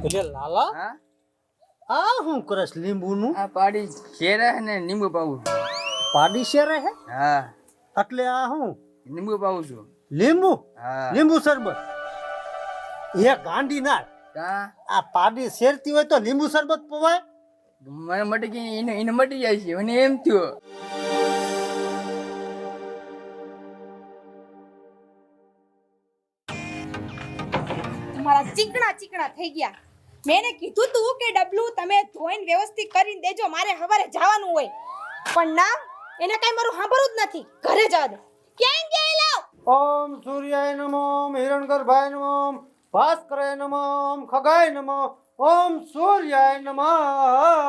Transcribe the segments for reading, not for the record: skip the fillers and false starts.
એટલે લાલા હા આ હું કરસ લીંબુ નું આ પાડી શેરા હે ને લીંબુ પાવું પાડી શેરે હે હા એટલે આ હું લીંબુ પાવું છું લીંબુ હા લીંબુ શરબત એ ગાંડી ના કા આ પાડી શેરતી હોય તો લીંબુ શરબત પવાય મને મટી ગઈ એને મટી જાય છે મને એમ થયું તમારા ચીકણા ચીકણા થઈ ગયા. મેને કીધું તું કે ડબલું તમે ધોઈને વ્યવસ્થિત કરીને દેજો, મારે સવારે જવાનું હોય. પણ ના, એને કઈ મારું સાંભળવું જ નથી. ઘરે જવા દે. ક્યાં ગયા લાવ? ઓમ સૂર્યાય નમો હિરણગર્ભાય નમો ભાસ્કરાય નમો ખગાય નમો ઓમ સૂર્યાય નમો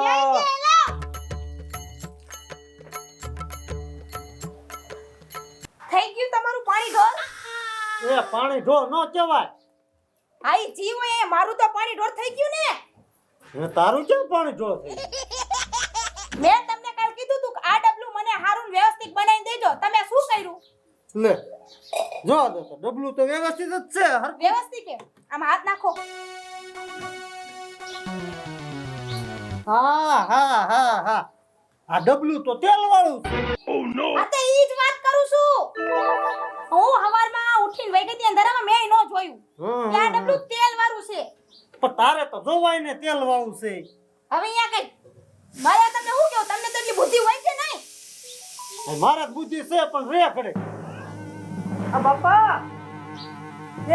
ક્યાં ગયા લાવ? થઈ ગયું તમારું પાણી ઢોર? એ પાણી ઢોર નો કહેવાય. આઈ જીવ હોય એ મારું તો પાણી ઢોર થઈ ગયું ને. એ તારું કેમ પાણી ઢોર થઈ? મેં તમને કાલ કીધું તું કે આ ડબલું મને હારું વ્યવસ્થિત બનાવીને દેજો. તમે શું કર્યું? લે જો દે તો ડબલું તો વ્યવસ્થિત જ છે વ્યવસ્થિત કે આમ હાથ નાખો. હા હા હા હા આ ડબલું તો તેલ વાળું છે. આ તો ઈ જ વાત કરું છું. હું હવારમાં ઉઠીને વઈ ગઈ અંધારામાં મેં નો જોયું કે આ ડબલું તેલ વાળું છે. પણ તારે તો જોવાય ને તેલ વાળું છે. હવે અહીંયા કઈ મારે તમને શું કેવું, તમને તો એટલી બુદ્ધિ હોય કે નહીં? મારે જ બુદ્ધિ છે પણ રે કરે. આ બાપા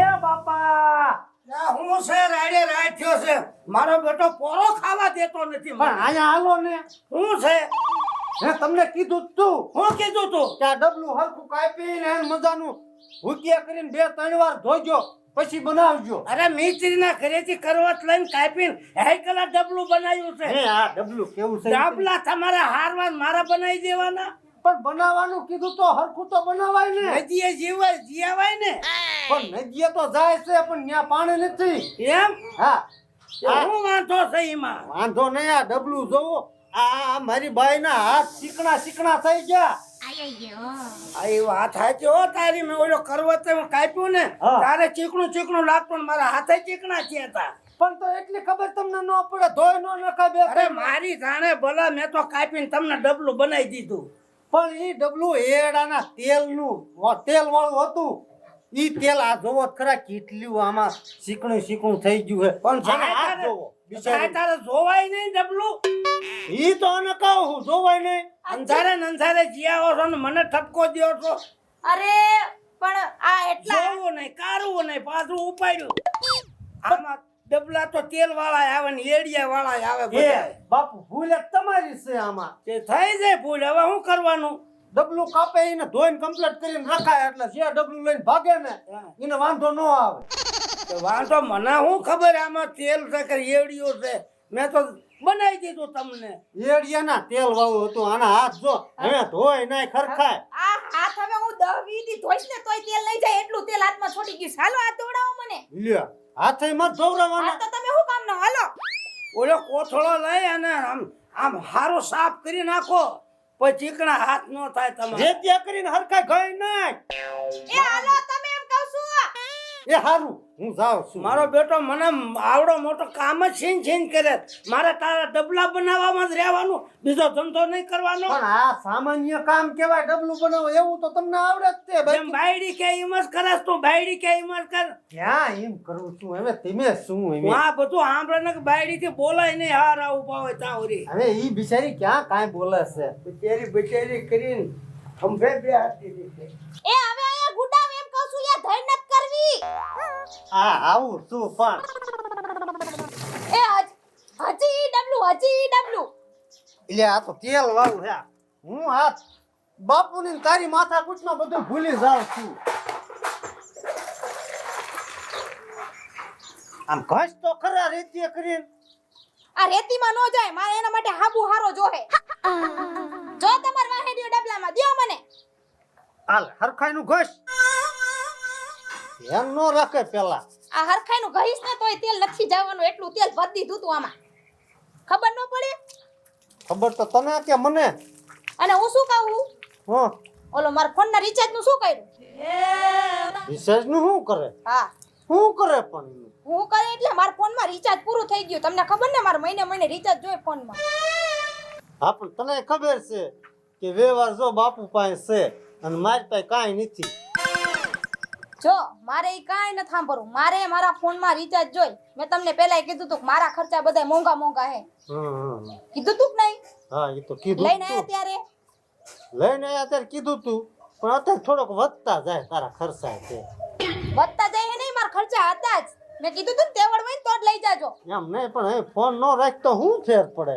એ બાપા હું છે રાડે રાડ થયો છે. મારો બેટો પોરો ખાવા દેતો નથી. પણ અહીંયા હાલો ને. હું છે હે તમને કીધું તું હું કીધું તું કે આ ડબલું હરખું કાપીને એને મજાનું હુકિયા કરીને 2-3 વાર ધોજો પછી બનાવજો. અરે મિસ્ત્રીના ઘરેથી કરવત લઈને કાપીને હેકલા ડબલું બનાવ્યું છે. હે આ ડબલું કેવું છે? ડબલા તમારા હારવાર મારા બનાવી દેવાના. પણ બનાવવાનું કીધું તો હરખું તો બનાવાય ને. નદીએ જીવાય ને પણ નદીએ તો જાય છે પણ ત્યાં પાણી નથી. એમ હા હું વાંધો છે એમાં. વાંધો નહીં. આ ડબલું જોવો આ મારી બાઈના હાથ ચીકણા ચીકણા થઈ ગયા. આ એ વાત સાચી હો તારી. મેં ઓલો કરવત કાપ્યું ને હા. તારે ચીકણું ચીકણું લાગતું ને મારા હાથે ચીકણા થયા હતા. પણ તો એટલી ખબર તમને ન પડે ધોઈ નો નખા બે. અરે મારી જાણે ભલા મેં તો કાપીને તમને ડબલું બનાવી દીધું. પણ ઈ ડબલું એડાના તેલનું તેલ વાળું હતું. ઈ તેલ આ જોવો ખરા કેટલું આમાં ચીકણું ચીકણું થઈ ગયું છે. પણ આને હાથ જોવો જાય તારે જોવાય નહીં ડબલું. ઈ તો આને કહું હું જોવાય નહીં. અંધારે ને અંધારે જીયાવો છો ને મને ઠપકો દ્યો છો. અરે પણ આ એટલા જોવું નહીં કારવું નહીં પાછું ઉપાડ્યું. આમાં ડબલા તો તેલ વાળા આવે ને એડિયા વાળા આવે એ બધા. બાપુ ભૂલ જ તમારી છે આમાં. તે થઈ જાય ભૂલ. હવે શું કરવાનું? ડબલું કાપે એને ધોઈને કમ્પ્લીટ કરીને રખાય એટલે જે ડબલું લઈને ભાગે ને એને વાંધો ન આવે. તો વાંધો મને શું ખબર આમાં તેલ છે કે એડિયો છે. મેં તો બનાવી દીધું તમને. એડિયાના તેલ વાળું હતું. આના હાથ જો હવે ધોઈ નાય ખરખાય. આ હાથ હવે હું 10-20 દી ધોઈશ ને તોય તેલ નહીં જાય એટલું તેલ હાથમાં છોડી ગયું. હાલો હાથ ધોવડાવો મને. લ્યો હાથે મત આ ધોવરાવાના. તો તમે શું કામ નો? હાલો ઓલો કોથળો લઈ અને આમ હારો સાફ કરી નાખો પછી ચીકણા હાથ ન થાય તમારે. જે ત્યાં કરીને હરખાય ગઈ નાય. એ હાલો તમે એમ કહું છું. એ હારું હું જાઉં છું. મારો બેટો મને આવડો મોટો કામ જ છીન કરે. મારે તારા ડબલા બનાવવામાં જ રહેવાનું, બીજો ધંધો નહીં કરવાનો. પણ આ સામાન્ય કામ કેવાય ડબલું બનાવો એવું તો તમને આવડે જ તે. જેમ બાકી બાયડી કે એમ જ કરસ તું. બાયડી કે એમ જ કર. ક્યાં એમ કરું છું હવે તમે શું એમ? હું આ બધું સાંભળે ને કે બાયડી થી બોલાય નહીં. હાર આવું પાવે તાવરી હવે ઈ બિચારી ક્યાં કાંઈ બોલે છે? બચેરી કરીને ખંભે બે હાથ દીધી છે. એ હવે અહીંયા ગુડાવ એમ કહું છું. યા ધડ નત કરવી. આ આવું છું પણ એ હજી ડબલું એટલે આ તો તેલ વાળું છે. હું હાથ બાપુની ને તારી માથા કૂટમાં બધું ભૂલી જાઉં છું. આમ ઘસ તો ખરા રેતી કરીને. આ રેતીમાં નો જાય. મારે એના માટે હાબુ હારો જોહે. જો તમાર વાહેડીઓ ડબલામાં દ્યો મને. હાલ હરખાઈનું ઘસ એમ નો રાખે પેલા. આ હરખાઈનું ગહીશ ને તોય તેલ નથી જવાનું. એટલું તેલ ભરી દીધું તું આમાં. ખબર ન પડે? ખબર તો તને કે મને? અને હું શું કહું? હા ઓલો મારા ફોન ના રિચાર્જ નું શું કર્યું? રિચાર્જ નું શું કરે? હા શું કરે પણ ઈ? હું કરે એટલે મારા ફોનમાં રિચાર્જ પૂરું થઈ ગયું. તમને ખબર ને મારે મહિને મહિને રિચાર્જ જોઈએ ફોનમાં. હા પણ તને ખબર છે કે વ્યવહાર જો બાપુ પાસે છે અને મારી પાસે કાંઈ નથી. જો મારે ઈ કાંઈ નથી સાંભળવું. મારે મારા ફોનમાં રિચાર્જ જોઈ. મેં તમને પહેલાય કીધું તું કે મારા ખર્ચા બધા મોંઘા મોંઘા હે. કીધું તું કે નહીં? હા એ તો કીધું લઈને તું. આયા ત્યારે લઈને આયા ત્યારે કીધું તું પણ અત્યારે થોડોક વધતા જાય તારા ખર્ચા છે. વધતા જાય હે નહીં, મારા ખર્ચા હતા જ. મેં કીધું તું ને તેવડ હોય ને તો જ લઈ જાજો. એમ નહીં પણ હવે ફોન નો રાખતો હું ફેર પડે.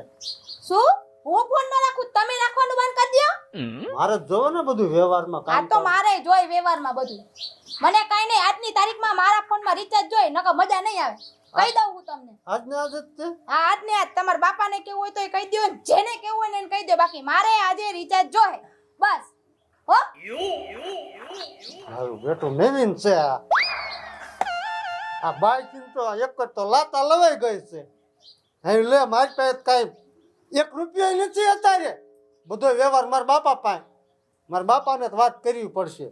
શું? હું ફોન ન રાખું, તમે રાખવાનું બંધ કરી દો. મારે જોવો ને બધું વ્યવહારમાં આ કામ તો કરે. મારે જોઈ વ્યવહારમાં બધું. મને કાઈ નહીં, આજની તારીખમાં મારા ફોનમાં રિચાર્જ જોઈ, નકર મજા નહીં આવે. કહી દઉં હું તમને. આજને આજ જ છે. હા આજને આજ તમારા બાપાને કેવું હોય તો એ કહી દો, ને જેને કેવું હોય ને એને કહી દો. બાકી મારે આજે રિચાર્જ જોઈ બસ. હો મારું બેટું નવીન છે આ. આ બાઈક તો એક જ તો લાતા લવાઈ ગઈ છે. હવે લે મારી પાસે કાંઈ 1 રૂપિયો નથી અત્યારે. બધો વ્યવહાર મારા બાપા પાસે. મારા બાપાને તો વાત કરવી પડશે.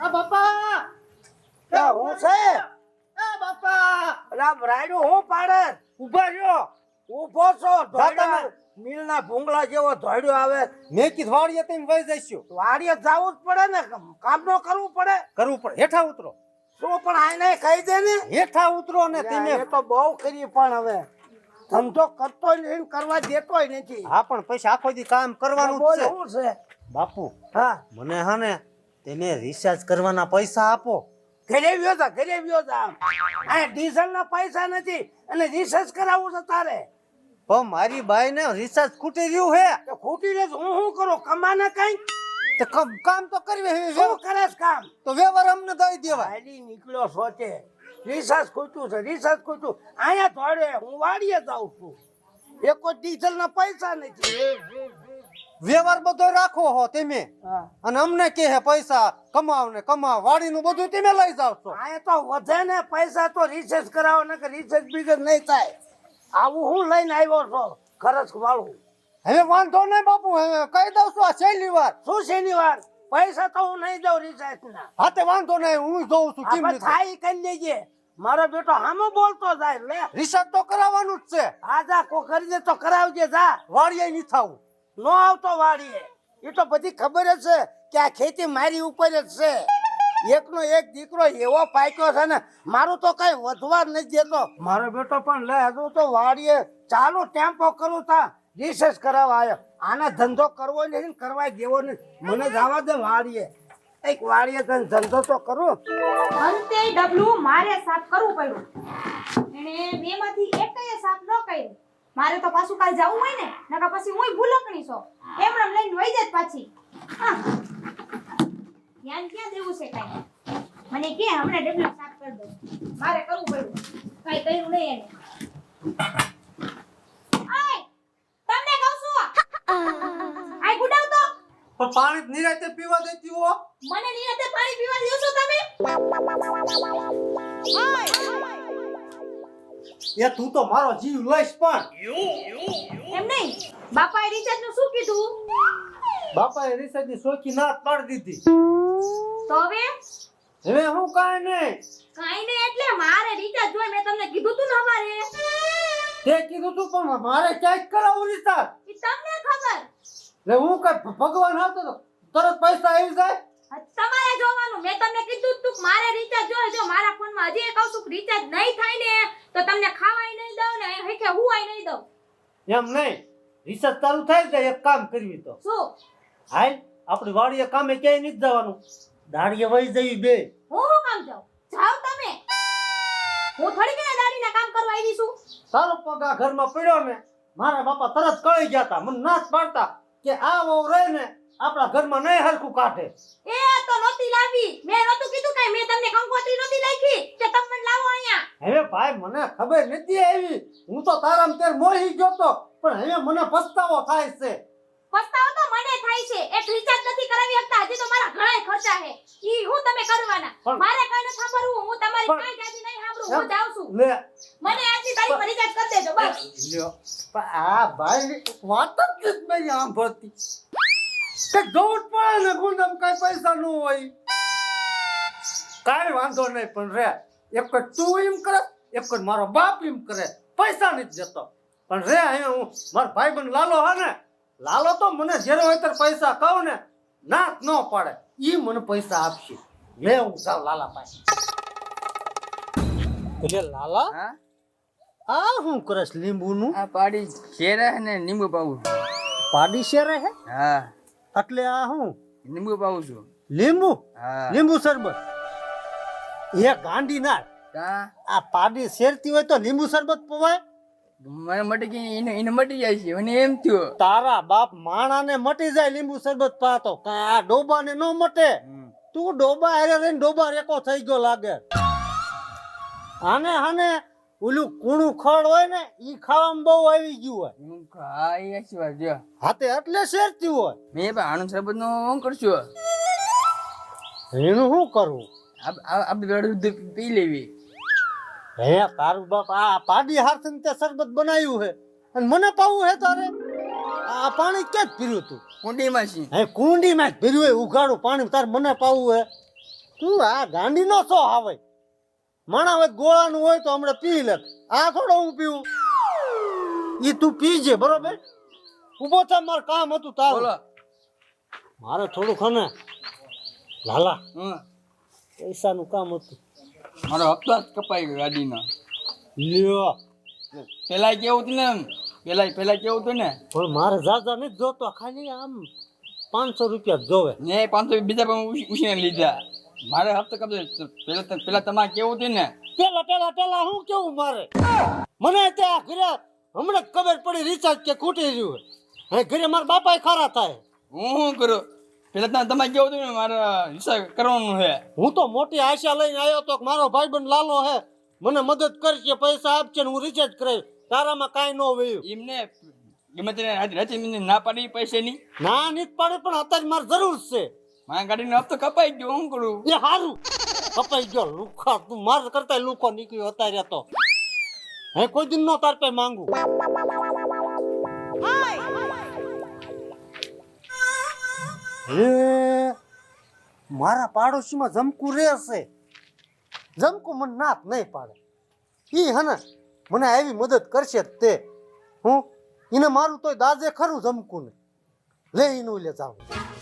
આ બાપા ક્યાં હું છે એ બાપા રામ રાયડું હું પાડે ઉભા રહ્યો. ઊભો છો જાતા ધોયડો મિલના ભૂંગળા જેવો ધોયડો આવે મેં કીધું વાડીએ તમે વહી જઈશું. વાડીએ જવું જ પડે ને કામ નો કરવું પડે કરવું પડે. હેઠા ઉતરો. શું પણ આઈને કહી દે ને હેઠા ઉતરો ને તમે. એ તો બહુ કરી પણ હવે ધંધો કરતોય નહીં કરવા દેતોય નથી. હા પણ પછી આખો દી કામ કરવાનું જ બોલ છે. શું છે બાપુ હા મને હા ને તેને રિચાર્જ કરવાના પૈસા આપો. ઘરે વ્યો જા આ ડીઝલ ના પૈસા નથી અને રિસર્ચ કરાવવું છે તારે પણ મારી બાઈ ને રિચાર્જ ખૂટી રહ્યું હે. તો ખૂટી રે હું શું કરું કમાને કઈ તો કામ તો કરવી હે. શું કરેશ કામ તો વ્યવહાર અમને દઈ દેવાય. હાલી નીકળ્યો સોચે રિસર્ચ ખૂટ્યું છે અહીંયા ધોડે હું વાડીએ જાઉં છું એકો ડીઝલ ના પૈસા નથી વ્યવહાર બધો રાખો હો તમે હા અને અમને કે હે પૈસા કમાવ ને કમાવ. વાડીનું બધું તમે લઈ જાવ છો. અહીંયા તો વધે ને પૈસા તો રિસર્ચ કરાવો ને કે રિસર્ચ બીજર નહીં થાય આવું હું લઈને આવ્યો છો ખર્ચ વાળું હવે વાંધો નહીં બાપુ. હવે કહી દઉં છું આ છેલ્લી વાર. શું શનિવાર પૈસા તો હું નહીં દઉં રિસર્ચ ના હાથે વાંધો નહીં હું જોઉં છું કેમ આપણે થાય કરી લેજે મારો બેટો હામો બોલતો જાય લે રિચાર્જ તો કરાવવાનું જ છે. આ જા કો કરી દે તો કરાવજે જા વાડીએ નહીં થાવું. નો આવતો વાડીએ એ તો બધી ખબર જ છે કે આ ખેતી મારી ઉપર જ છે એકનો એક દીકરો એવો પાક્યો છે ને મારું તો કઈ વધવા નથી દેતો મારો બેટો પણ લે હજુ તો વાડીએ ચાલુ ટેમ્પો કરું તા રિસર્ચ કરાવવા આવ્યો આને ધંધો કરવો નથી કરવા દેવો નથી મને જવા દે વાડીએ એક વાડીએ તને ધંધો તો કરું અંતે ડબલું મારે સાફ કરવું પડ્યું. એને બેમાંથી એકય સાફ ન કર્યું. મારે તો પાછું કાલ જવું હોય ને, નકર પછી હુંય ભૂલકણી છો. એમણે લઈને વઈ જાત પાછી. હા ધ્યાન ક્યાં દેવું છે કાંઈ? મને કે હમણાં ડબલું સાફ કરી દો. મારે કરવું પડ્યું. કાંઈ કર્યું નહીં એને. આય તમને કહું છું. આય ગુડાવ તો. પણ પાણી નિરાતે પીવા દેતી હો. મને નિરાતે પાણી પીવા દો છો તમે? એ તું તો મારો જીવ લઈશ પણ. એમ નહીં. બાપાએ રિચાર્જ નું શું કીધું? બાપાએ રિચાર્જ ની સોખી ના પાડી દીધી. તો હવે હવે હું કાંઈ નહીં. કાઈ નહીં એટલે મારે રિચાર્જ જોઈ. મેં તમને કીધું તું ને હવારે. તે કીધું તું પણ મારે ક્યાંક કરાવવું રિચાર્જ. ઈ તમને ખબર. એટલે હું કઈ ભગવાન હતો તો તરત પૈસા આવી જાય. તમારે જોવાનું. મેં તમને કીધું તું કે મારે રિચાર્જ જોઈ. જો મારા ફોનમાં હજી કહું છું કે રિચાર્જ નહીં થાય ને તો તમને ખાવાય નહીં દઉં ને હેકે હુંય નહીં દઉં. એમ નહીં. રિચાર્જ ચાલુ થાય જાય એક કામ કરવી તો. શું? હાલ આપણી વાડીએ કામે ક્યાંય નથી જવાનું. દાડીએ વહી જઈ બે. હું કામ જાઉં? જાવ તમે. હું થોડી કે દાડીના કામ કરવા આવી છું. તારો પગ આ ઘરમાં પડ્યો ને મારા બાપા તરત કળી ગયા તા. મને નાશ પાડતા કે આ વહુ રહે ને આપણા ઘરમાં નહીં હરખું કાઢે. એ તો નોતી લાવી. મેં નોતું કીધું કાઈ. મેં તમને કંકોત્રી નોતી લખી કે તમે મને લાવો અહીંયા. હવે ભાઈ મને ખબર નથી આવી. હું તો તારામ તેર મોહી ગયો તો પણ હવે મને પસ્તાવો થાય છે. પસ્તાવો તો મને થાય છે. એક રિચાર્જ નથી કરાવી શકતા. હજી તો મારા ઘણાય ખર્ચા છે. ઈ હું તમે કરવાના. મારે કાઈ ન સાંભળવું. હું તમારી કાઈ જાજી નહીં સાંભળું. હું જાઉં છું. લે મને આજની તારીખમાં રિચાર્જ કરી દેજો બસ. લ્યો પણ આ ભાઈ વાત જ નથી સાંભળતી. કે જોવું જ પડે ને ગુંડમ કઈ પૈસા ન હોય. કાંઈ વાંધો નહીં પણ રે એક જ તું એમ કરે એક જ મારો બાપ એમ કરે પૈસા નથી જતો પણ રે અહીંયા હું મારો ભાઈબંધ લાલો હા ને લાલો તો મને જ્યારે હોય ત્યારે પૈસા કહું ને ના ન પાડે ઈ મને પૈસા આપશે લે હું જાઉં લાલા પાસે એટલે લાલા હા આ હું કરસ લીંબુનું આ પાડી શેરા હે ને લીંબુ પાવું પાડી શેરે હે હા એટલે આ હું લીંબુ પાવું છું લીંબુ હા લીંબુ શરબત એ ગાંડી ના કા આ પાડી શેરતી હોય તો લીંબુ શરબત પવાય મને મટી ગઈ એને મટી જાય છે મને એમ થયો તારા બાપ માણાને મટી જાય લીંબુ શરબત પાતો કાંઈ આ ડોબાને ન મટે તું ડોબા હારે રહીને ડોબા રેકો થઈ ગયો લાગે આને ઓલું કૂણું ખડ હોય ને ઈ ખાવામાં બહુ આવી ગયું હોય હું હા એ સાચી વાત છે હાથે એટલે શેરતી હોય મેં પણ આનંદ શરબત નો હું કરશું એનું શું કરવું આપણે દૂધ પી લેવી હે તારું બાપ આ પાડી હાથે તે શરબત બનાવ્યું હે અને મને પાવું હે તારે આ પાણી ક્યાં જ પીર્યું તું કુંડીમાં છે હે કુંડીમાં જ પીર્યું હોય ઉઘાડું પાણી તારે મને પાવું હે તું આ ગાંડી નો સો આવે માણા હોય ગોળાનું હોય તો હમણાં પી લે આ થોડો હું પીવું ઈ તું પીજે બરોબર ઉભો થા મારે કામ હતું તારું બોલો મારે થોડું ખને લાલા હમ પૈસાનું કામ હતું મારો હપ્તો જ કપાઈ ગયો ગાડીનો લ્યો પેલા કેવું હતું ને પેલા કેવું હતું ને પણ મારે જાજા નથી જોતો ખાલી આમ 500 રૂપિયા જ જોવે ને 500 બીજા પણ ઉછીને લીધા મારે હપ્તો કપાઈ પેલા તમારે કેવું હતું ને પેલા હું કેવું મારે મને ત્યાં ઘરે હમણાં જ ખબર પડી રિચાર્જ કે ખૂટી રહ્યું હે ઘરે મારા બાપા ખરા થાય હું શું કરું પેલા તમારે કેવું હતું ને મારે હિસાબ કરવાનું છે હું તો મોટી આશા લઈને આવ્યો તો કે મારો ભાઈબંધ લાલો હે મને મદદ કરશે પૈસા આપશે ને હું રિચાર્જ કરાવી તારામાં કાંઈ ન વયું એમને ગમે તેને રાતે મને ના પાડી પૈસાની ના નીત પાડે પણ અત્યારે મારે જરૂર છે મારા ગાડીનો હપ્તો કપાઈ ગયો હું કરું એ હારું કપાઈ ગયો લુખા તું માર કરતા લુખો નીકળ્યો અત્યારે તો હે કોઈ દિન નો તાર પે માંગુ હે મારા પાડોશીમાં જમકુ રહેશે જમકુ મને નાક નહીં પાડે ઈ હને મને આવી મદદ કરશે જ તે હું એને મારું તોય દાજે ખરું જમકુ ને લે ઈનું લે જાવ